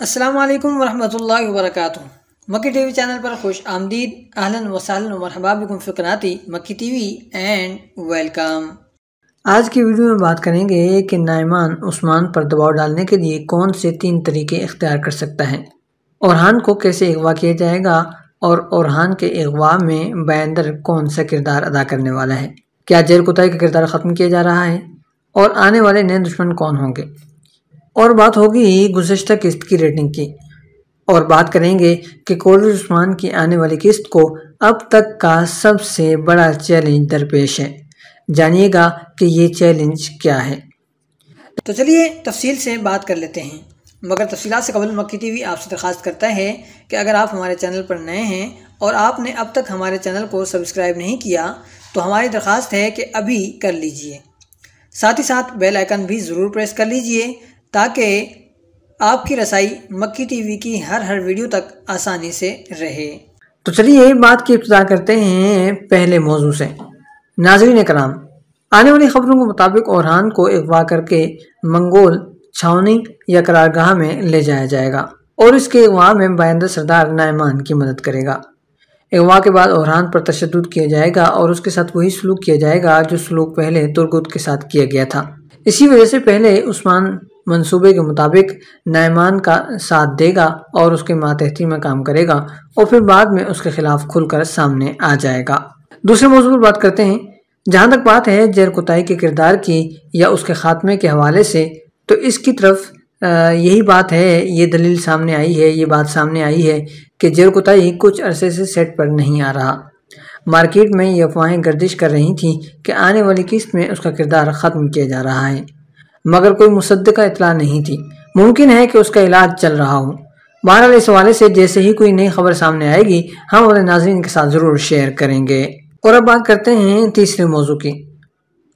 السلام علیکم ورحمۃ اللہ وبرکاتہ۔ مکی ٹی وی چینل پر خوش آمدید، اہلاً وسہلاً ومرحبا بکم فی قناتی مکی ٹی وی اینڈ ویلکم۔ آج کی ویڈیو میں بات کریں گے کہ نعمان عثمان پر دباؤ ڈالنے کے لیے کون سے 3 طریقے اختیار کر سکتا ہے، اورحان کو کیسے اغوا کیا جائے گا اور اورحان کے اغوا میں بیندر کون سا کردار ادا کرنے والا ہے، کیا جیر کوتاہی کا کردار ختم کیا جا رہا ہے اور آنے والے نئے دشمن کون ہوں گے، اور بات ہوگی گزشتہ قسط کی ریٹنگ کی، اور بات کریں گے کہ کالج عثمان کی آنے والی قسط کو اب تک کا سب سے بڑا چیلنج درپیش ہے۔ جانیے گا کہ یہ چیلنج کیا ہے۔ تو چلیے تفصیل سے بات کر لیتے ہیں، مگر تفصیلات سے قبل مکی ٹی وی آپ سے درخواست کرتا ہے کہ اگر آپ ہمارے چینل پر نئے ہیں اور آپ نے اب تک ہمارے چینل کو سبسکرائب نہیں کیا تو ہماری درخواست ہے کہ ابھی کر لیجئے، ساتھ ہی ساتھ بیل آئیکن بھی ضرور پریس کر لیجئے تاکہ آپ کی رسائی مکی ٹی وی کی ہر ویڈیو تک آسانی سے رہے۔ تو چلیے بات کی ابتدا کرتے ہیں پہلے موضوع سے۔ ناظرین کرام، آنے والی خبروں کے مطابق اورحان کو اغوا کر کے منگول چھاؤنی یا قرارگاہ میں لے جایا جائے گا اور اس کے اغوا میں بیندر سردار نعمان کی مدد کرے گا۔ اغوا کے بعد اورحان پر تشدد کیا جائے گا اور اس کے ساتھ وہی سلوک کیا جائے گا جو سلوک پہلے ترگت کے ساتھ کیا گیا تھا۔ اسی وجہ سے پہلے عثمان منصوبے کے مطابق نعمان کا ساتھ دے گا اور اس کے ماتحتی میں کام کرے گا اور پھر بعد میں اس کے خلاف کھل کر سامنے آ جائے گا۔ دوسرے موضوع پر بات کرتے ہیں۔ جہاں تک بات ہے جیر کوتاہی کے کردار کی یا اس کے خاتمے کے حوالے سے، تو اس کی طرف یہی بات ہے، یہ دلیل سامنے آئی ہے، یہ بات سامنے آئی ہے کہ جیر کوتاہی کچھ عرصے سے سیٹ پر نہیں آ رہا۔ مارکیٹ میں یہ افواہیں گردش کر رہی تھیں کہ آنے والی قسط میں اس کا کردار ختم کیا جا رہا ہے، مگر کوئی مصدقہ اطلاع نہیں تھی۔ ممکن ہے کہ اس کا علاج چل رہا ہو۔ بہرحال اس حوالے سے جیسے ہی کوئی نئی خبر سامنے آئے گی ہم اپنے ناظرین کے ساتھ ضرور شیئر کریں گے۔ اور اب بات کرتے ہیں تیسرے موضوع کی۔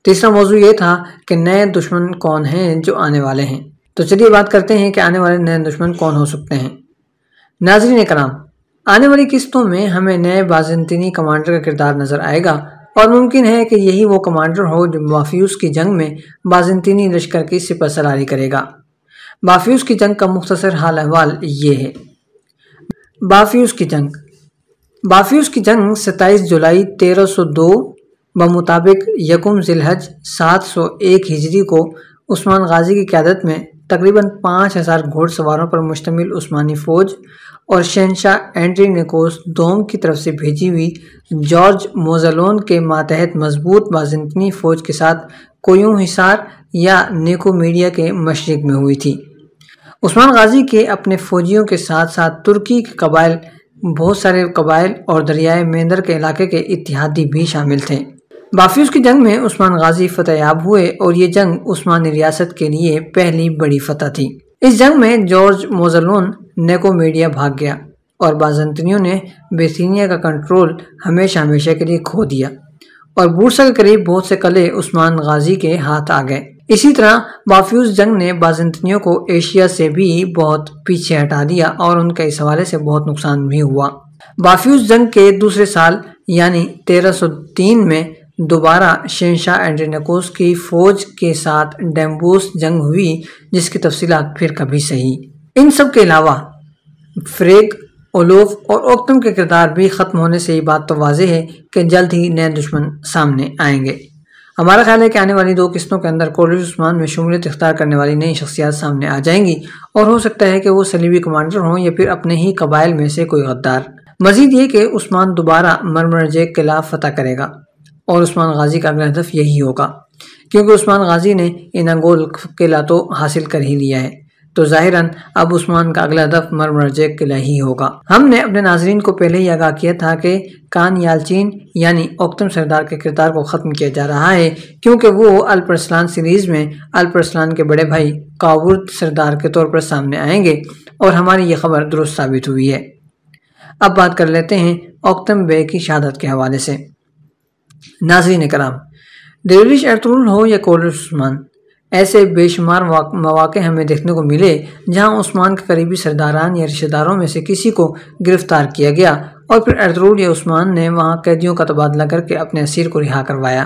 تیسرا موضوع یہ تھا کہ نئے دشمن کون ہیں جو آنے والے ہیں۔ تو چلیے بات کرتے ہیں کہ آنے والے نئے دشمن کون ہو سکتے ہیں۔ ناظرین کرام، آنے والی قسطوں میں ہمیں نئے بازنطینی کمانڈر کا کردار نظر آئے گا اور ممکن ہے کہ یہی وہ کمانڈر ہو جو بافیوس کی جنگ میں بازنطینی لشکر کی سپہ سالاری کرے گا۔ بافیوس کی جنگ کا مختصر حال احوال یہ ہے۔ بافیوس کی جنگ 27 جولائی 1302 بمطابق یکم ذی الحج 701 ہجری کو عثمان غازی کی قیادت میں تقریباً 5000 گھوڑ سواروں پر مشتمل عثمانی فوج اور شہنشاہ اینڈرینیکوس دوم کی طرف سے بھیجی ہوئی جارج موزلون کے ماتحت مضبوط بازنطینی فوج کے ساتھ کویوں حصار یا نیکومیڈیا کے مشرق میں ہوئی تھی۔ عثمان غازی کے اپنے فوجیوں کے ساتھ ساتھ ترکی کے قبائل، بہت سارے قبائل اور دریائے میندر کے علاقے کے اتحادی بھی شامل تھے۔ بافیوس کی جنگ میں عثمان غازی فتح یاب ہوئے اور یہ جنگ عثمانی ریاست کے لیے پہلی بڑی فتح تھی۔ اس جنگ میں جارج موزلون نیکومیڈیا بھاگ گیا اور بازنطینیوں نے بیتھینیا کا کنٹرول ہمیشہ کے لیے کھو دیا اور بورسا کے قریب بہت سے قلعے عثمان غازی کے ہاتھ آ گئے۔ اسی طرح بافیوس جنگ نے بازنطینیوں کو ایشیا سے بھی بہت پیچھے ہٹا دیا اور ان کا اس حوالے سے بہت نقصان بھی ہوا۔ بافیوس جنگ کے دوسرے سال یعنی 1303 میں دوبارہ شہنشاہ اینڈرینیکوس کی فوج کے ساتھ ڈیمبوس جنگ ہوئی، جس کی تفصیلات پھر کبھی صحیح۔ ان سب کے علاوہ فریگ، اولوف اور اوکتم کے کردار بھی ختم ہونے سے یہ بات تو واضح ہے کہ جلد ہی نئے دشمن سامنے آئیں گے۔ ہمارا خیال ہے کہ آنے والی 2 قسطوں کے اندر کالج عثمان میں شمولیت اختیار کرنے والی نئی شخصیات سامنے آ جائیں گی اور ہو سکتا ہے کہ وہ صلیبی کمانڈر ہوں یا پھر اپنے ہی قبائل میں سے کوئی غدار۔ مزید یہ کہ عثمان دوبارہ مرمرجیک قلعہ فتح کرے گا اور عثمان غازی کا اگلا ہدف یہی ہوگا، کیونکہ عثمان غازی نے اننگول قلعہ تو حاصل کر ہی لیا ہے، تو ظاہراً اب عثمان کا اگلا ہدف مرمرجیک قلعہ ہی ہوگا۔ ہم نے اپنے ناظرین کو پہلے ہی آگاہ کیا تھا کہ کان یالچین یعنی اوکتم سردار کے کردار کو ختم کیا جا رہا ہے، کیونکہ وہ الپرسلان سیریز میں الپرسلان کے بڑے بھائی کاورت سردار کے طور پر سامنے آئیں گے اور ہماری یہ خبر درست ثابت ہوئی ہے۔ اب بات کر لیتے ہیں اوکتم بے کی شہادت کے حوالے سے۔ ناظرین کرام، ڈیرلش ارطغرل ہو یا کالج عثمان، ایسے بے شمار مواقع ہمیں دیکھنے کو ملے جہاں عثمان کے قریبی سرداران یا رشتہ داروں میں سے کسی کو گرفتار کیا گیا اور پھر ارطغرل یا عثمان نے وہاں قیدیوں کا تبادلہ کر کے اپنے اسیر کو رہا کروایا۔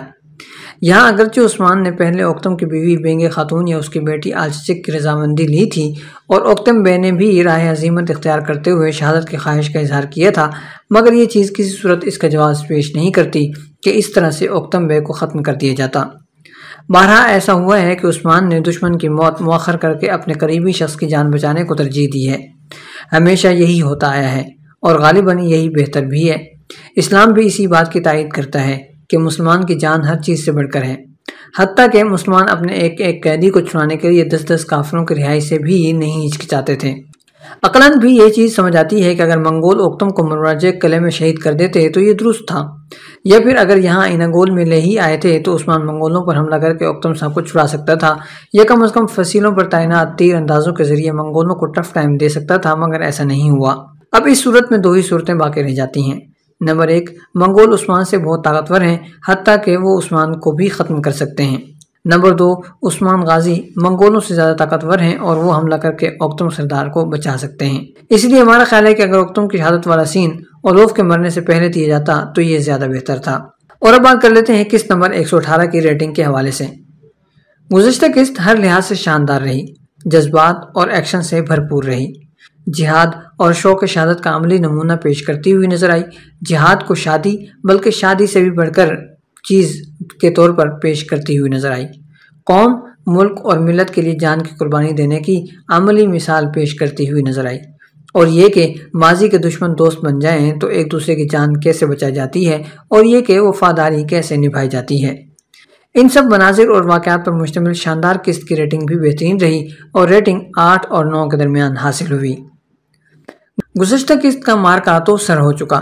یہاں اگرچہ عثمان نے پہلے اوکتم کی بیوی بینگ خاتون یا اس کی بیٹی آلچچک کی رضامندی لی تھی اور اوکتم بے نے بھی راہ عزیمت اختیار کرتے ہوئے شہادت کی خواہش کا اظہار کیا تھا، مگر یہ چیز کسی صورت اس کا جواز پیش نہیں کرتی کہ اس طرح سے اوکتم بے کو ختم کر دیا جاتا۔ بارہا ایسا ہوا ہے کہ عثمان نے دشمن کی موت مؤخر کر کے اپنے قریبی شخص کی جان بچانے کو ترجیح دی ہے۔ ہمیشہ یہی ہوتا آیا ہے اور غالباً یہی بہتر بھی ہے۔ اسلام بھی اسی بات کی تائید کرتا ہے کہ مسلمان کی جان ہر چیز سے بڑھ کر ہے، حتیٰ کہ مسلمان اپنے ایک ایک قیدی کو چھڑانے کے لیے 10 کافروں کی رہائی سے بھی نہیں ہچکچاتے تھے۔ عقلاً بھی یہ چیز سمجھ آتی ہے کہ اگر منگول اوکتم کو مروجہ قلعے میں شہید کر دیتے تو یہ درست تھا، یا پھر اگر یہاں ایناگول میں لے ہی آئے تھے تو عثمان منگولوں پر حملہ کر کے اوکتم صاحب کو چھڑا سکتا تھا، یا کم از کم فصیلوں پر تعینات تیر اندازوں کے ذریعے منگولوں کو ٹف ٹائم دے سکتا تھا، مگر ایسا نہیں ہوا۔ اب اس صورت میں 2 ہی صورتیں باقی رہ جاتی ہیں۔ نمبر 1، منگول عثمان سے بہت طاقتور ہیں، حتیٰ کہ وہ عثمان کو بھی ختم کر سکتے ہیں۔ نمبر 2، عثمان غازی منگولوں سے زیادہ طاقتور ہیں اور وہ حملہ کر کے اوکتم سردار کو بچا سکتے ہیں۔ اس لیے ہمارا خیال ہے کہ اگر اوکتم کی شہادت والا سین اولوف کے مرنے سے پہلے دیا جاتا تو یہ زیادہ بہتر تھا۔ اور اب بات کر لیتے ہیں قسط نمبر 118 کی ریٹنگ کے حوالے سے۔ گزشتہ قسط ہر لحاظ سے شاندار رہی، جذبات اور ایکشن سے بھرپور رہی، جہاد اور شوق شہادت کا عملی نمونہ پیش کرتی ہوئی نظر آئی، جہاد کو شادی بلکہ شادی سے بھی بڑھ کر چیز کے طور پر پیش کرتی ہوئی نظر آئی، قوم، ملک اور ملت کے لیے جان کی قربانی دینے کی عملی مثال پیش کرتی ہوئی نظر آئی، اور یہ کہ ماضی کے دشمن دوست بن جائیں تو ایک دوسرے کی جان کیسے بچائی جاتی ہے، اور یہ کہ وفاداری کیسے نبھائی جاتی ہے۔ ان سب مناظر اور واقعات پر مشتمل شاندار قسط کی ریٹنگ بھی بہترین رہی اور ریٹنگ 8 اور 9 کے درمیان حاصل ہوئی۔ گزشتہ قسط کا مارکا تو سر ہو چکا،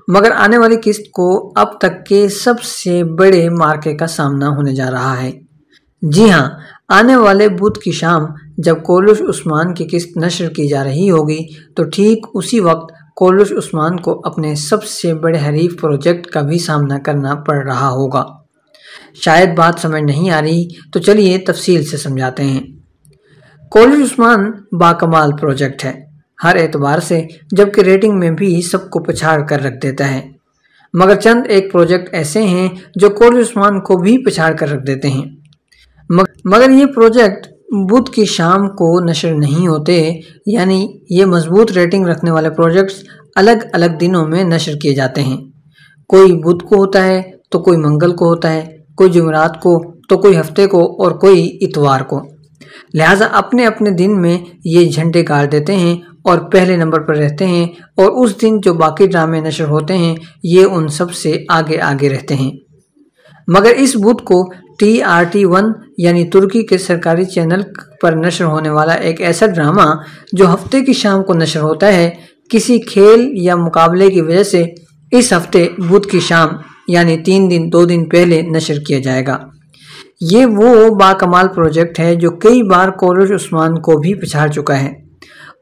مگر آنے والی قسط کو اب تک کے سب سے بڑے مارکے کا سامنا ہونے جا رہا ہے۔ جی ہاں، آنے والے بدھ کی شام جب کولوش عثمان کی قسط نشر کی جا رہی ہوگی تو ٹھیک اسی وقت کولوش عثمان کو اپنے سب سے بڑے حریف پروجیکٹ کا بھی سامنا کرنا پڑ رہا ہوگا۔ شاید بات سمجھ نہیں آ رہی تو چلیے تفصیل سے سمجھاتے ہیں۔ کولوش عثمان باکمال پروجیکٹ ہے ہر اعتبار سے، جبکہ ریٹنگ میں بھی سب کو پچھاڑ کر رکھ دیتا ہے، مگر چند ایک پروجیکٹ ایسے ہیں جو کولوش عثمان کو بھی پچھاڑ کر رکھ دیتے ہیں، مگر یہ پروجیکٹ بدھ کی شام کو نشر نہیں ہوتے، یعنی یہ مضبوط ریٹنگ رکھنے والے پروجیکٹس الگ الگ دنوں میں نشر کیے جاتے ہیں۔ کوئی بدھ کو ہوتا ہے تو کوئی منگل کو ہوتا ہے، کوئی جمعرات کو تو کوئی ہفتے کو اور کوئی اتوار کو، لہٰذا اپنے اپنے دن میں یہ جھنڈے گاڑ دیتے ہیں اور پہلے نمبر پر رہتے ہیں، اور اس دن جو باقی ڈرامے نشر ہوتے ہیں یہ ان سب سے آگے آگے رہتے ہیں۔ مگر اس بدھ کو TRT1 یعنی ترکی کے سرکاری چینل پر نشر ہونے والا ایک ایسا ڈرامہ جو ہفتے کی شام کو نشر ہوتا ہے، کسی کھیل یا مقابلے کی وجہ سے اس ہفتے بدھ کی شام یعنی 2 دن پہلے نشر کیا جائے گا۔ یہ وہ باکمال پروجیکٹ ہے جو کئی بار کولوش عثمان کو بھی پچھاڑ چکا ہے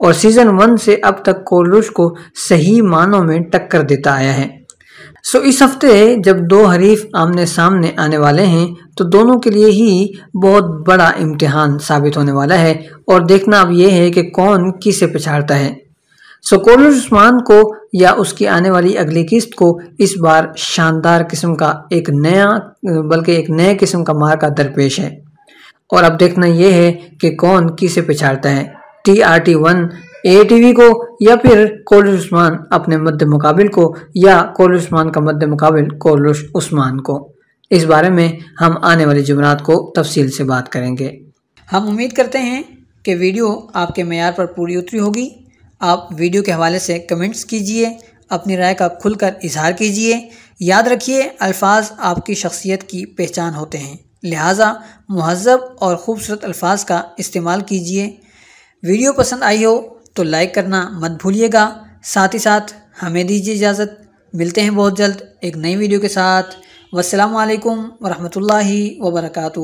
اور سیزن 1 سے اب تک کولوش کو صحیح معنوں میں ٹکر دیتا آیا ہے۔ اس ہفتے جب 2 حریف آمنے سامنے آنے والے ہیں تو دونوں کے لیے ہی بہت بڑا امتحان ثابت ہونے والا ہے، اور دیکھنا اب یہ ہے کہ کون کسے پچھاڑتا ہے۔ کولوش عثمان کو یا اس کی آنے والی اگلی قسط کو اس بار شاندار قسم کا ایک نئے قسم کا مارکا درپیش ہے، اور اب دیکھنا یہ ہے کہ کون کسے پچھاڑتا ہے، TRT1 ATV کو یا پھر کولوش عثمان اپنے مد مقابل کو، یا کولوش عثمان کا مد مقابل کولوش عثمان کو۔ اس بارے میں ہم آنے والی جمعرات کو تفصیل سے بات کریں گے۔ ہم امید کرتے ہیں کہ ویڈیو آپ کے معیار پر پوری اتری ہوگی۔ آپ ویڈیو کے حوالے سے کمنٹس کیجئے، اپنی رائے کا کھل کر اظہار کیجئے۔ یاد رکھیے، الفاظ آپ کی شخصیت کی پہچان ہوتے ہیں، لہٰذا مہذب اور خوبصورت الفاظ کا استعمال کیجئے۔ ویڈیو پسند آئی ہو تو لائک کرنا مت بھولیے گا، ساتھ ہی ساتھ ہمیں دیجیے اجازت۔ ملتے ہیں بہت جلد ایک نئی ویڈیو کے ساتھ۔ والسلام علیکم ورحمۃ اللہ وبرکاتہ۔